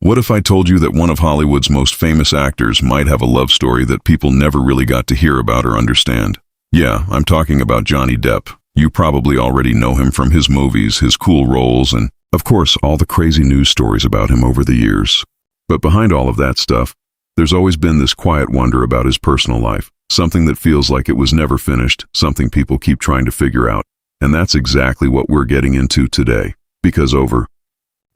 What if I told you that one of Hollywood's most famous actors might have a love story that people never really got to hear about or understand? Yeah, I'm talking about Johnny Depp. You probably already know him from his movies, his cool roles, and, of course, all the crazy news stories about him over the years. But behind all of that stuff, there's always been this quiet wonder about his personal life, something that feels like it was never finished, something people keep trying to figure out. And that's exactly what we're getting into today. Because over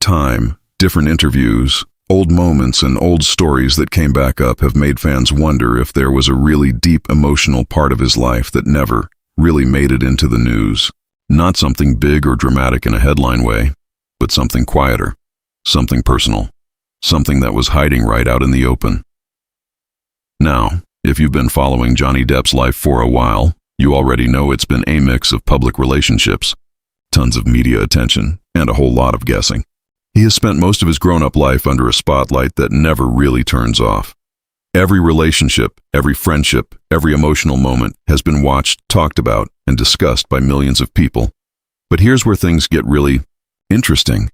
time, different interviews, old moments, and old stories that came back up have made fans wonder if there was a really deep emotional part of his life that never really made it into the news. Not something big or dramatic in a headline way, but something quieter, something personal, something that was hiding right out in the open. Now, if you've been following Johnny Depp's life for a while, you already know it's been a mix of public relationships, tons of media attention, and a whole lot of guessing. He has spent most of his grown-up life under a spotlight that never really turns off. Every relationship, every friendship, every emotional moment has been watched, talked about, and discussed by millions of people. But here's where things get really interesting.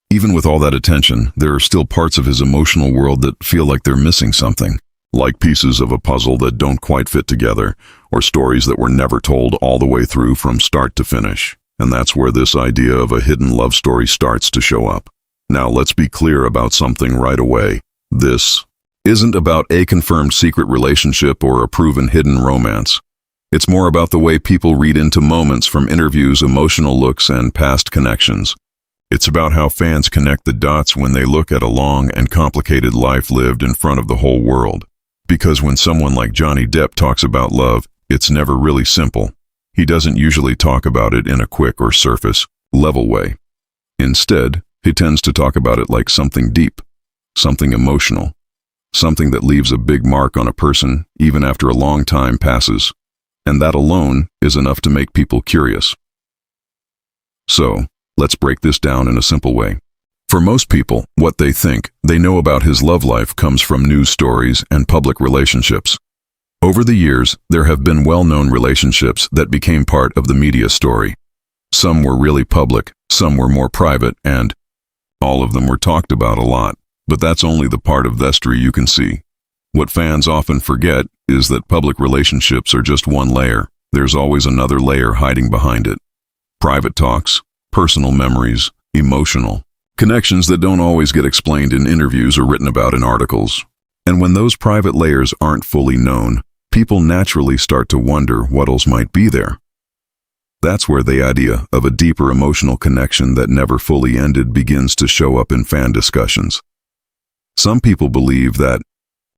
Even with all that attention, there are still parts of his emotional world that feel like they're missing something, like pieces of a puzzle that don't quite fit together, or stories that were never told all the way through from start to finish. And that's where this idea of a hidden love story starts to show up. Now let's be clear about something right away. This isn't about a confirmed secret relationship or a proven hidden romance. It's more about the way people read into moments from interviews, emotional looks, and past connections. It's about how fans connect the dots when they look at a long and complicated life lived in front of the whole world. Because when someone like Johnny Depp talks about love, it's never really simple. He doesn't usually talk about it in a quick or surface level way. Instead, he tends to talk about it like something deep, something emotional, something that leaves a big mark on a person even after a long time passes. And that alone is enough to make people curious. So, let's break this down in a simple way. For most people, what they think they know about his love life comes from news stories and public relationships. Over the years, there have been well-known relationships that became part of the media story. Some were really public, some were more private, and all of them were talked about a lot. But that's only the part of history you can see. What fans often forget is that public relationships are just one layer. There's always another layer hiding behind it. Private talks, personal memories, emotional connections that don't always get explained in interviews or written about in articles. And when those private layers aren't fully known, people naturally start to wonder what else might be there. That's where the idea of a deeper emotional connection that never fully ended begins to show up in fan discussions. Some people believe that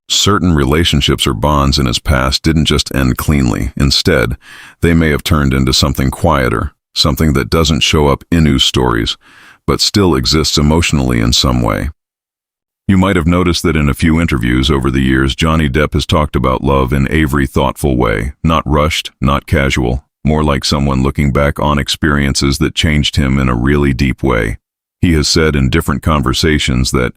certain relationships or bonds in his past didn't just end cleanly. Instead, they may have turned into something quieter, something that doesn't show up in news stories, but still exists emotionally in some way. You might have noticed that in a few interviews over the years, Johnny Depp has talked about love in a very thoughtful way, not rushed, not casual, more like someone looking back on experiences that changed him in a really deep way. He has said in different conversations that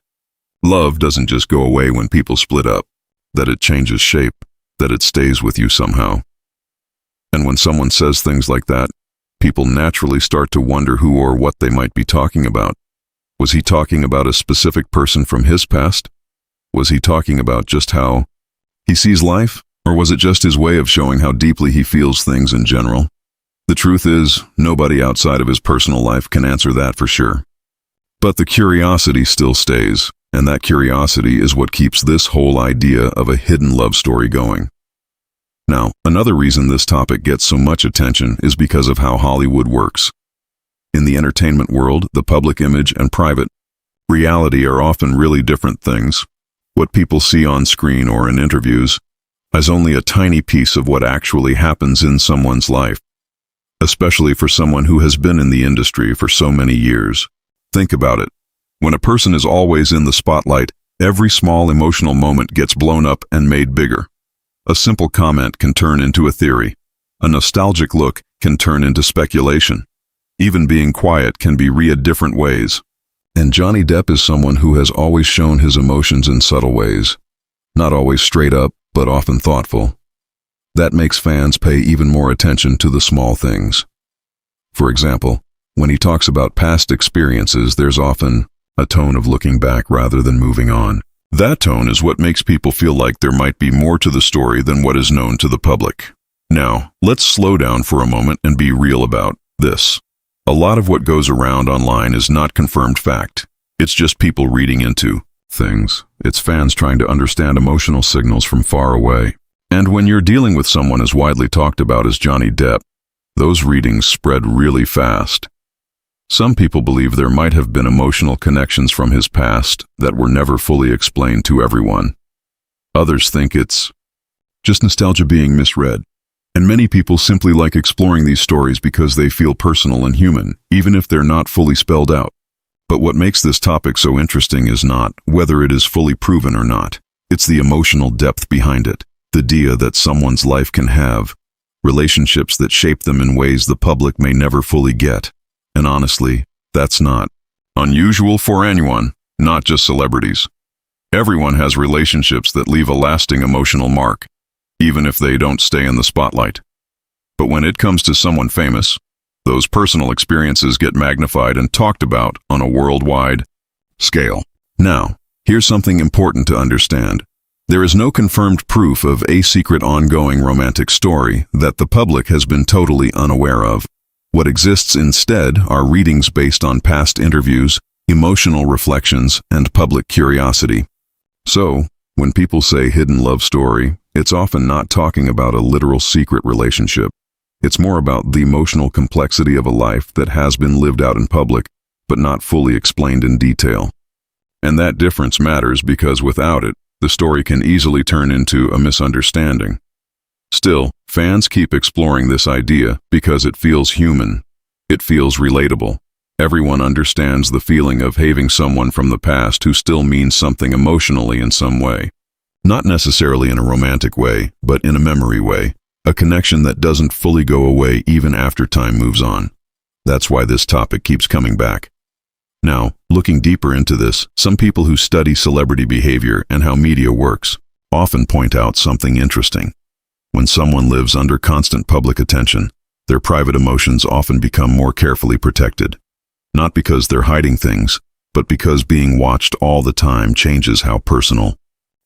love doesn't just go away when people split up, that it changes shape, that it stays with you somehow. And when someone says things like that, people naturally start to wonder who or what they might be talking about. Was he talking about a specific person from his past? Was he talking about just how he sees life? Or was it just his way of showing how deeply he feels things in general? The truth is, nobody outside of his personal life can answer that for sure. But the curiosity still stays, and that curiosity is what keeps this whole idea of a hidden love story going. Now, another reason this topic gets so much attention is because of how Hollywood works. In the entertainment world, the public image and private reality are often really different things. What people see on screen or in interviews is only a tiny piece of what actually happens in someone's life, especially for someone who has been in the industry for so many years. Think about it. When a person is always in the spotlight, every small emotional moment gets blown up and made bigger. A simple comment can turn into a theory. A nostalgic look can turn into speculation. Even being quiet can be read different ways. And Johnny Depp is someone who has always shown his emotions in subtle ways. Not always straight up, but often thoughtful. That makes fans pay even more attention to the small things. For example, when he talks about past experiences, there's often a tone of looking back rather than moving on. That tone is what makes people feel like there might be more to the story than what is known to the public. Now, let's slow down for a moment and be real about this. A lot of what goes around online is not confirmed fact. It's just people reading into things. It's fans trying to understand emotional signals from far away. And when you're dealing with someone as widely talked about as Johnny Depp, those readings spread really fast. Some people believe there might have been emotional connections from his past that were never fully explained to everyone. Others think it's just nostalgia being misread. And many people simply like exploring these stories because they feel personal and human, even if they're not fully spelled out. But what makes this topic so interesting is not whether it is fully proven or not. It's the emotional depth behind it, the idea that someone's life can have relationships that shape them in ways the public may never fully get. And honestly, that's not unusual for anyone, not just celebrities. Everyone has relationships that leave a lasting emotional mark, even if they don't stay in the spotlight. But when it comes to someone famous, those personal experiences get magnified and talked about on a worldwide scale. Now, here's something important to understand. There is no confirmed proof of a secret ongoing romantic story that the public has been totally unaware of. What exists instead are readings based on past interviews, emotional reflections, and public curiosity. So, when people say hidden love story, it's often not talking about a literal secret relationship. It's more about the emotional complexity of a life that has been lived out in public, but not fully explained in detail. And that difference matters because without it, the story can easily turn into a misunderstanding. Still, fans keep exploring this idea because it feels human. It feels relatable. Everyone understands the feeling of having someone from the past who still means something emotionally in some way. Not necessarily in a romantic way, but in a memory way. A connection that doesn't fully go away even after time moves on. That's why this topic keeps coming back. Now, looking deeper into this, some people who study celebrity behavior and how media works often point out something interesting. When someone lives under constant public attention, their private emotions often become more carefully protected. Not because they're hiding things, but because being watched all the time changes how personal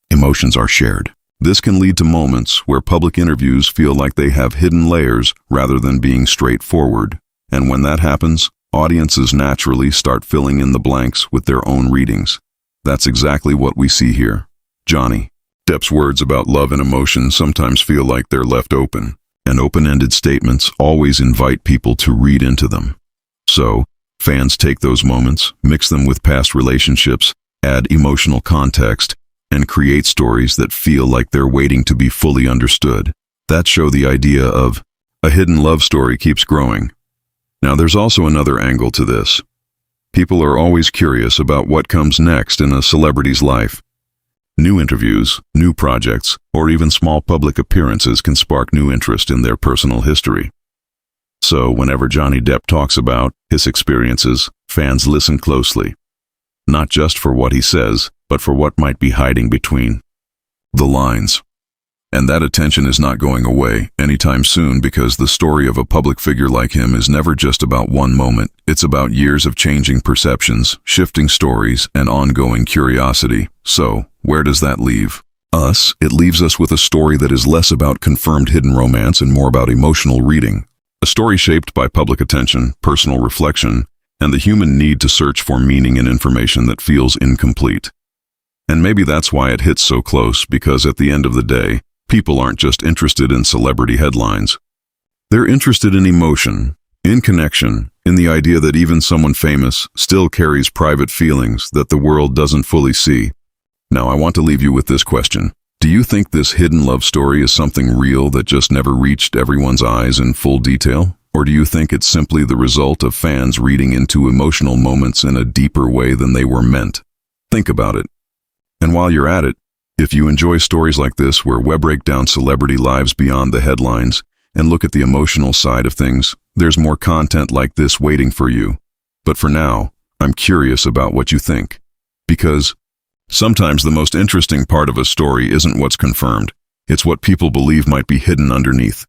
emotions are shared. This can lead to moments where public interviews feel like they have hidden layers rather than being straightforward. And when that happens, audiences naturally start filling in the blanks with their own readings. That's exactly what we see here. Johnny Depp's words about love and emotion sometimes feel like they're left open, and open-ended statements always invite people to read into them. So, fans take those moments, mix them with past relationships, add emotional context, and create stories that feel like they're waiting to be fully understood. That show the idea of a hidden love story keeps growing. Now there's also another angle to this. People are always curious about what comes next in a celebrity's life. New interviews, new projects, or even small public appearances can spark new interest in their personal history. So whenever Johnny Depp talks about his experiences, fans listen closely. Not just for what he says, but for what might be hiding between the lines. And that attention is not going away anytime soon because the story of a public figure like him is never just about one moment. It's about years of changing perceptions, shifting stories, and ongoing curiosity. So, where does that leave us? It leaves us with a story that is less about confirmed hidden romance and more about emotional reading. A story shaped by public attention, personal reflection, and the human need to search for meaning and information that feels incomplete. And maybe that's why it hits so close, because at the end of the day, people aren't just interested in celebrity headlines. They're interested in emotion, in connection, in the idea that even someone famous still carries private feelings that the world doesn't fully see. Now, I want to leave you with this question. Do you think this hidden love story is something real that just never reached everyone's eyes in full detail? Or do you think it's simply the result of fans reading into emotional moments in a deeper way than they were meant? Think about it. And while you're at it, if you enjoy stories like this where we break down celebrity lives beyond the headlines and look at the emotional side of things, there's more content like this waiting for you. But for now, I'm curious about what you think. Because sometimes the most interesting part of a story isn't what's confirmed, it's what people believe might be hidden underneath.